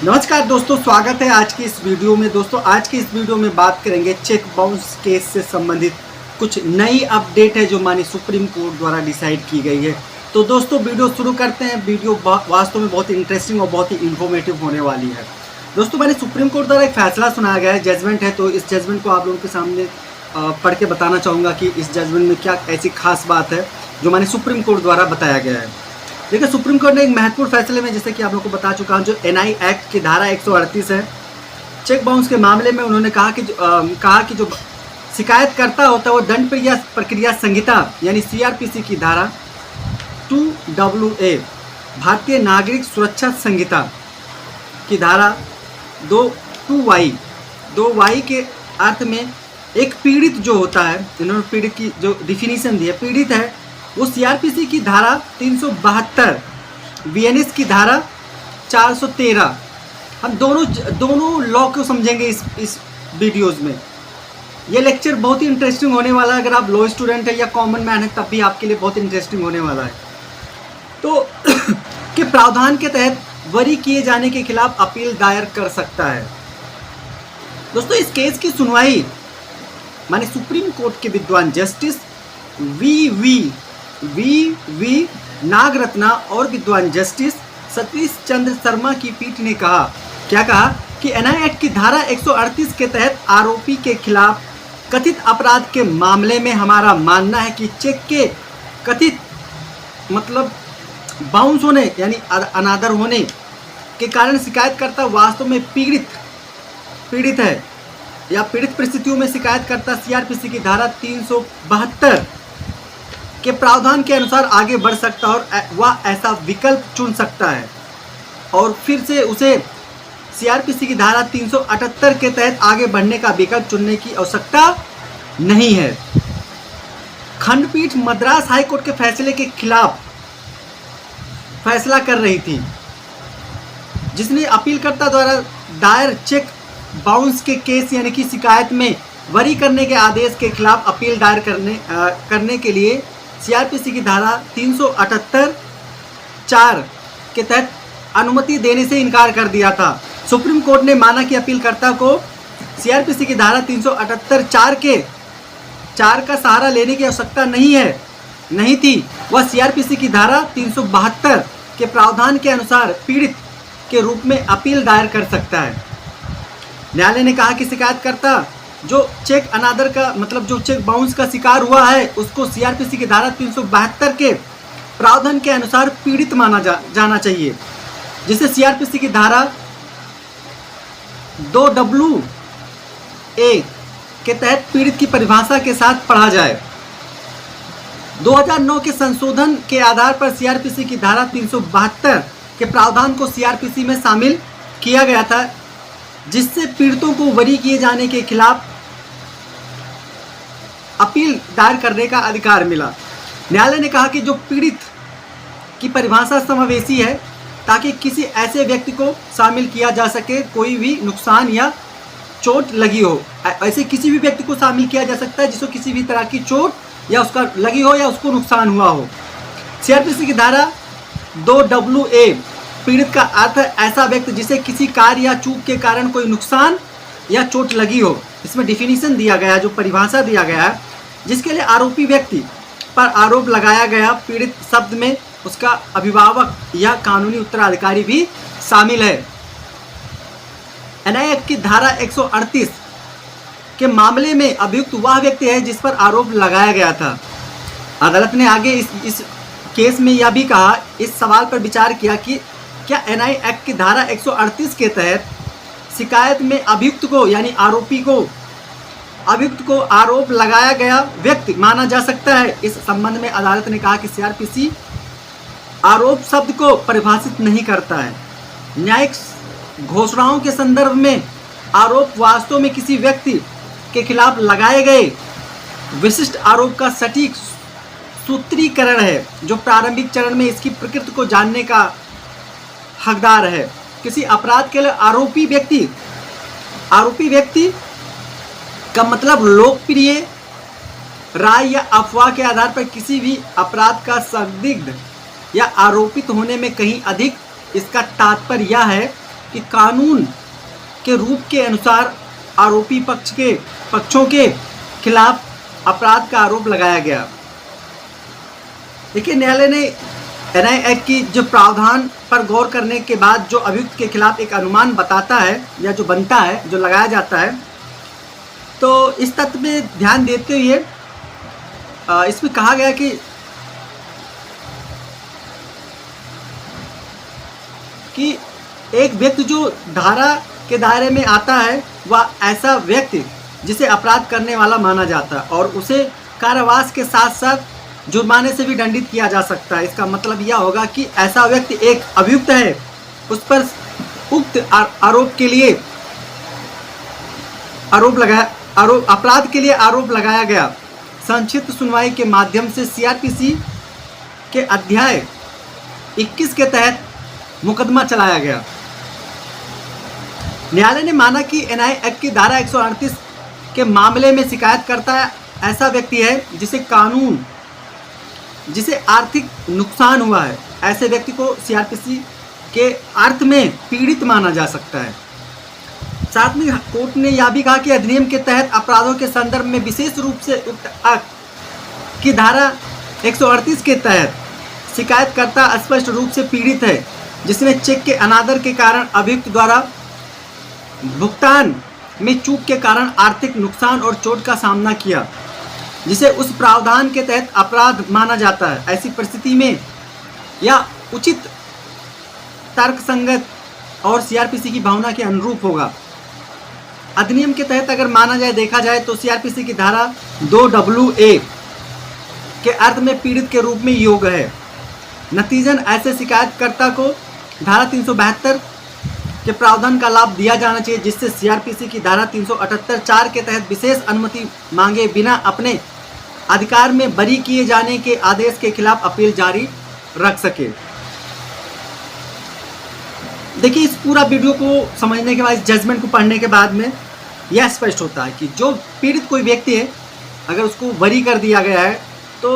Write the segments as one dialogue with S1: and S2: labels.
S1: नमस्कार दोस्तों, स्वागत है आज की इस वीडियो में। दोस्तों आज की इस वीडियो में बात करेंगे चेक बाउंस केस से संबंधित कुछ नई अपडेट है जो माननीय सुप्रीम कोर्ट द्वारा डिसाइड की गई है। तो दोस्तों वीडियो शुरू करते हैं। वीडियो वास्तव में बहुत ही इंटरेस्टिंग और बहुत ही इन्फॉर्मेटिव होने वाली है। दोस्तों माननीय सुप्रीम कोर्ट द्वारा एक फैसला सुनाया गया है, जजमेंट है। तो इस जजमेंट को आप लोगों के सामने पढ़ के बताना चाहूँगा कि इस जजमेंट में क्या ऐसी खास बात है जो माननीय सुप्रीम कोर्ट द्वारा बताया गया है। देखिए, सुप्रीम कोर्ट ने एक महत्वपूर्ण फैसले में, जैसे कि आप लोगों को बता चुका हूँ, जो एनआई एक्ट की धारा 138 है, चेक बाउंस के मामले में उन्होंने कहा कि जो शिकायतकर्ता होता है वो दंड प्रक्रिया संहिता यानी सीआरपीसी की धारा 2AA, भारतीय नागरिक सुरक्षा संहिता की धारा 2Y के अर्थ में एक पीड़ित जो होता है, इन्होंने पीड़ित की जो डिफिनीशन दी है, पीड़ित है वो सीआरपीसी की धारा 372, बीएनएस की धारा 413। हम दोनों लॉ को समझेंगे इस वीडियोज़ में। ये लेक्चर बहुत ही इंटरेस्टिंग होने वाला है। अगर आप लॉ स्टूडेंट है या कॉमन मैन है तब भी आपके लिए बहुत इंटरेस्टिंग होने वाला है। तो के प्रावधान के तहत वरी किए जाने के खिलाफ अपील दायर कर सकता है। दोस्तों इस केस की सुनवाई माननीय सुप्रीम कोर्ट के विद्वान जस्टिस वी नागरत्ना और विद्वान जस्टिस सतीश चंद्र शर्मा की पीठ ने कहा कि एनआई एक्ट की धारा 138 के तहत आरोपी के खिलाफ कथित अपराध के मामले में हमारा मानना है कि चेक के कथित बाउंस होने यानी अनादर होने के कारण शिकायतकर्ता वास्तव में पीड़ित है या पीड़ित परिस्थितियों में शिकायतकर्ता सीआरपीसी की धारा 372 के प्रावधान के अनुसार आगे बढ़ सकता है और वह ऐसा विकल्प चुन सकता है और फिर से उसे सीआरपीसी की धारा 378 के तहत आगे बढ़ने का विकल्प चुनने की आवश्यकता नहीं है। खंडपीठ मद्रास हाईकोर्ट के फैसले के खिलाफ फैसला कर रही थी, जिसने अपीलकर्ता द्वारा दायर चेक बाउंस के केस यानी कि शिकायत में वरी करने के आदेश के खिलाफ अपील दायर करने के लिए सीआरपीसी की धारा 378(4) के तहत अनुमति देने से इनकार कर दिया था। सुप्रीम कोर्ट ने माना कि अपीलकर्ता को सीआरपीसी की धारा 378(4) का सहारा लेने की आवश्यकता नहीं थी। वह सीआरपीसी की धारा 372 के प्रावधान के अनुसार पीड़ित के रूप में अपील दायर कर सकता है। न्यायालय ने कहा कि शिकायतकर्ता जो चेक अनादर का जो चेक बाउंस का शिकार हुआ है उसको सीआरपीसी की धारा 372 के प्रावधान के अनुसार पीड़ित माना जाना चाहिए, जिसे सीआरपीसी की धारा 2AA के तहत पीड़ित की परिभाषा के साथ पढ़ा जाए। 2009 के संशोधन के आधार पर सीआरपीसी की धारा 372 के प्रावधान को सीआरपीसी में शामिल किया गया था, जिससे पीड़ितों को वरी किए जाने के खिलाफ अपील दायर करने का अधिकार मिला। न्यायालय ने कहा कि जो पीड़ित की परिभाषा समावेशी है ताकि किसी ऐसे व्यक्ति को शामिल किया जा सके कोई भी नुकसान या चोट लगी हो। ऐसे किसी भी व्यक्ति को शामिल किया जा सकता है जिसको किसी भी तरह की चोट या उसका लगी हो या उसको नुकसान हुआ हो। सीआरपीसी की धारा 2AA पीड़ित का अर्थ है ऐसा व्यक्ति जिसे किसी कार्य या चूक के कारण कोई नुकसान या चोट लगी हो। इसमें डिफिनीशन दिया गया है, जो परिभाषा दिया गया है, जिसके लिए आरोपी व्यक्ति पर आरोप लगाया गया पीड़ित शब्द में उसका अभिभावक या कानूनी उत्तराधिकारी भी शामिल है। एनआई एक्ट की धारा 138 के मामले में अभियुक्त वह व्यक्ति है जिस पर आरोप लगाया गया था। अदालत ने आगे इस केस में यह भी कहा, इस सवाल पर विचार किया कि क्या एनआई एक्ट की धारा 138 के तहत शिकायत में अभियुक्त को यानी अभियुक्त को आरोप लगाया गया व्यक्ति माना जा सकता है। इस संबंध में अदालत ने कहा कि सीआरपीसी आरोप शब्द को परिभाषित नहीं करता है। न्यायिक घोषणाओं के संदर्भ में आरोप वास्तव में किसी व्यक्ति के खिलाफ लगाए गए विशिष्ट आरोप का सटीक सूत्रीकरण है, जो प्रारंभिक चरण में इसकी प्रकृति को जानने का हकदार है। किसी अपराध के लिए आरोपी व्यक्ति का लोकप्रिय राय या अफवाह के आधार पर किसी भी अपराध का संदिग्ध या आरोपित होने में कहीं अधिक इसका तात्पर्य यह है कि कानून के रूप के अनुसार आरोपी पक्षों के खिलाफ अपराध का आरोप लगाया गया। देखिए, न्यायालय ने एनआई एक्ट की जो प्रावधान पर गौर करने के बाद जो अभियुक्त के खिलाफ एक अनुमान बताता है या जो बनता है, जो लगाया जाता है, तो इस तथ्य में ध्यान देते हुए इसमें कहा गया कि एक व्यक्ति जो धारा के दायरे में आता है वह ऐसा व्यक्ति जिसे अपराध करने वाला माना जाता है और उसे कारावास के साथ साथ जुर्माने से भी दंडित किया जा सकता है। इसका मतलब यह होगा कि ऐसा व्यक्ति एक अभियुक्त है, उस पर उक्त अपराध के लिए आरोप लगाया गया। संक्षिप्त सुनवाई के माध्यम से सीआरपीसी के अध्याय 21 के तहत मुकदमा चलाया गया। न्यायालय ने माना कि एनआई एक्ट की धारा 138 के मामले में शिकायतकर्ता ऐसा व्यक्ति है जिसे आर्थिक नुकसान हुआ है। ऐसे व्यक्ति को सीआरपीसी के अर्थ में पीड़ित माना जा सकता है। साथ में कोर्ट ने यह भी कहा कि अधिनियम के तहत अपराधों के संदर्भ में विशेष रूप से उक्त एक्ट की धारा 138 के तहत शिकायतकर्ता स्पष्ट रूप से पीड़ित है, जिसने चेक के अनादर के कारण अभियुक्त द्वारा भुगतान में चूक के कारण आर्थिक नुकसान और चोट का सामना किया, जिसे उस प्रावधान के तहत अपराध माना जाता है। ऐसी परिस्थिति में यह उचित, तर्कसंगत और सीआरपीसी की भावना के अनुरूप होगा। अधिनियम के तहत अगर माना जाए, देखा जाए तो सीआरपीसी की धारा 2AA के अर्थ में पीड़ित के रूप में योग्य है। नतीजन ऐसे शिकायतकर्ता को धारा 372 के प्रावधान का लाभ दिया जाना चाहिए, जिससे सीआरपीसी की धारा 378(4) के तहत विशेष अनुमति मांगे बिना अपने अधिकार में बरी किए जाने के आदेश के खिलाफ अपील जारी रख सके। देखिए, इस पूरा वीडियो को समझने के बाद, इस जजमेंट को पढ़ने के बाद में यह स्पष्ट होता है कि जो पीड़ित कोई व्यक्ति है, अगर उसको बरी कर दिया गया है तो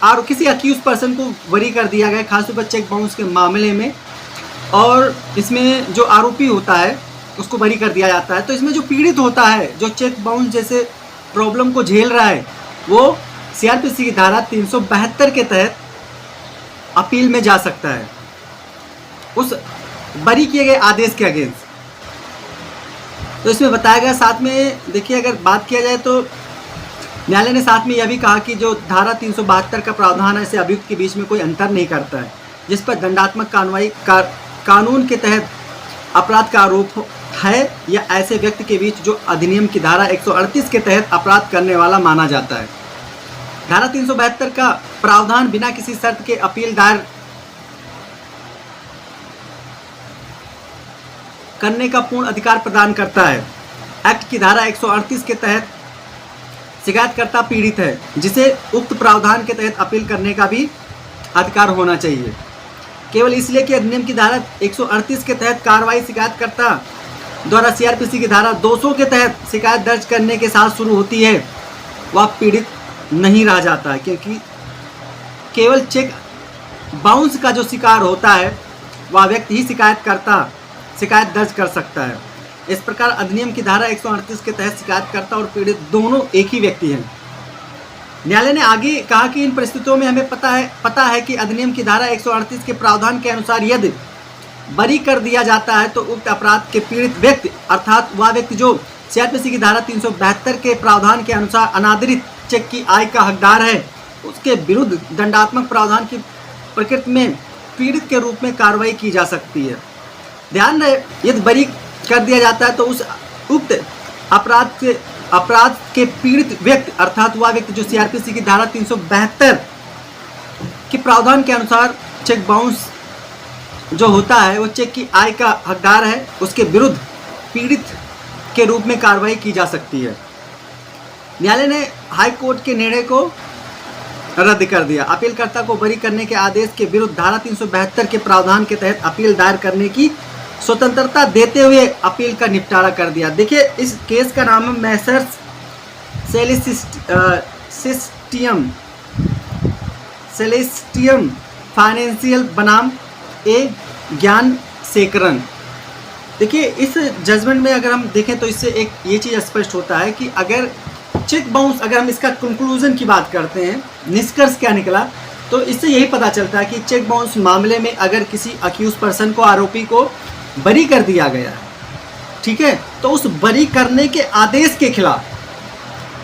S1: और किसी अक्यूज पर्सन को बरी कर दिया गया है, खासतौर पर चेक बाउंस के मामले में, और इसमें जो आरोपी होता है उसको बरी कर दिया जाता है, तो इसमें जो पीड़ित होता है, जो चेक बाउंस जैसे प्रॉब्लम को झेल रहा है, वो सीआरपीसी की धारा 372 के तहत अपील में जा सकता है उस बरी किए गए आदेश के अगेंस्ट। तो इसमें बताया गया, साथ में देखिए, अगर बात किया जाए तो न्यायालय ने साथ में यह भी कहा कि जो धारा 372 का प्रावधान है, इसे अभियुक्त के बीच में कोई अंतर नहीं करता है, जिस पर दंडात्मक कानून के तहत अपराध का आरोप है या ऐसे व्यक्ति के बीच जो अधिनियम की धारा 138 के तहत अपराध करने वाला माना जाता है। धारा 372 का प्रावधान बिना किसी शर्त के अपील दायर करने का पूर्ण अधिकार प्रदान करता है। एक्ट की धारा 138 के तहत शिकायतकर्ता पीड़ित है, जिसे उक्त प्रावधान के तहत अपील करने का भी अधिकार होना चाहिए। केवल इसलिए कि अधिनियम की धारा 138 के तहत कार्रवाई शिकायतकर्ता द्वारा सीआरपीसी की धारा 200 के तहत शिकायत दर्ज करने के साथ शुरू होती है, वह पीड़ित नहीं रह जाता है, क्योंकि केवल चेक बाउंस का जो शिकार होता है वह व्यक्ति ही शिकायत दर्ज कर सकता है। इस प्रकार अधिनियम की धारा 138 के तहत शिकायतकर्ता और पीड़ित दोनों एक ही व्यक्ति हैं। न्यायालय ने आगे कहा कि इन परिस्थितियों में हमें पता है कि अधिनियम की धारा 138 के प्रावधान के अनुसार यदि बरी कर दिया जाता है तो उक्त अपराध के पीड़ित व्यक्ति, अर्थात वह व्यक्ति जो सीआरपीसी की धारा 372 के प्रावधान के अनुसार अनादरित चेक की आय का हकदार है, उसके विरुद्ध दंडात्मक प्रावधान की प्रकृति में पीड़ित के रूप में कार्रवाई की जा सकती है। ध्यान रहे, यदि बरी कर दिया जाता है तो उस उक्त अपराध के पीड़ित व्यक्ति, अर्थात वह व्यक्ति जो सीआरपीसी की धारा 372 के प्रावधान के अनुसार चेक बाउंस जो होता है वो चेक की आय का हकदार है, उसके विरुद्ध पीड़ित के रूप में कार्रवाई की जा सकती है। न्यायालय ने हाई कोर्ट के निर्णय को रद्द कर दिया। अपीलकर्ता को बरी करने के आदेश के विरुद्ध धारा 372 के प्रावधान के तहत अपील दायर करने की स्वतंत्रता देते हुए अपील का निपटारा कर दिया। देखिए, इस केस का नाम है मैसर्स सेलेस्टियम फाइनेंशियल बनाम ए ज्ञान सेकरन। देखिए इस जजमेंट में अगर हम देखें तो इससे एक ये चीज़ स्पष्ट होता है कि अगर चेक बाउंस, अगर हम इसका कंक्लूजन की बात करते हैं, निष्कर्ष क्या निकला, तो इससे यही पता चलता है कि चेक बाउंस मामले में अगर किसी अक्यूज पर्सन को, आरोपी को बरी कर दिया गया है, ठीक है, तो उस बरी करने के आदेश के खिलाफ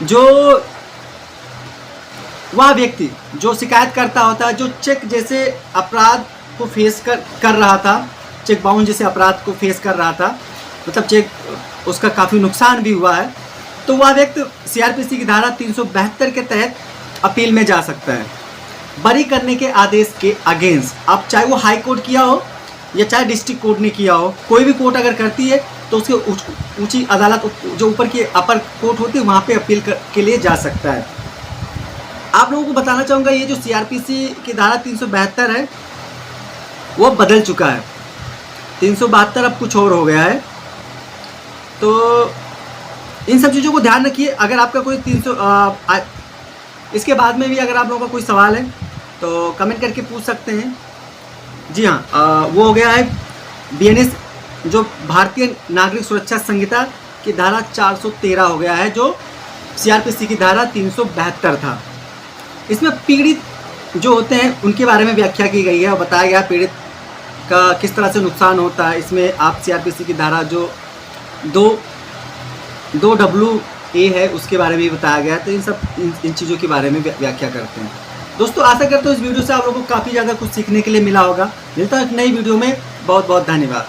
S1: जो वह व्यक्ति जो शिकायत करता होता है, जो चेक जैसे अपराध को फेस कर रहा था, चेक बाउंस जैसे अपराध को फेस कर रहा था, मतलब चेक उसका काफ़ी नुकसान भी हुआ है, तो वह व्यक्ति सीआरपीसी की धारा 372 के तहत अपील में जा सकता है बरी करने के आदेश के अगेंस्ट। अब चाहे वो हाई कोर्ट किया हो या चाहे डिस्ट्रिक्ट कोर्ट ने किया हो, कोई भी कोर्ट अगर करती है तो उसके ऊंची अदालत जो ऊपर की अपर कोर्ट होती है वहाँ पे अपील के लिए जा सकता है। आप लोगों को बताना चाहूँगा ये जो सीआरपीसी की धारा 372 है वो बदल चुका है। 372 अब कुछ और हो गया है, तो इन सब चीज़ों को ध्यान रखिए। अगर आपका कोई 300 इसके बाद में भी अगर आप लोगों का कोई सवाल है तो कमेंट करके पूछ सकते हैं। जी हाँ, वो हो गया है बीएनएस जो भारतीय नागरिक सुरक्षा संहिता की धारा 413 हो गया है, जो सीआरपीसी की धारा 372 था। इसमें पीड़ित जो होते हैं उनके बारे में व्याख्या की गई है और बताया गया पीड़ित का किस तरह से नुकसान होता है। इसमें आप सीआरपीसी की धारा जो 2WA है उसके बारे में भी बताया गया है। तो इन चीज़ों के बारे में व्याख्या करते हैं। दोस्तों आशा करते हो इस वीडियो से आप लोगों को काफ़ी ज़्यादा कुछ सीखने के लिए मिला होगा। मिलता है एक नई वीडियो में। बहुत बहुत धन्यवाद।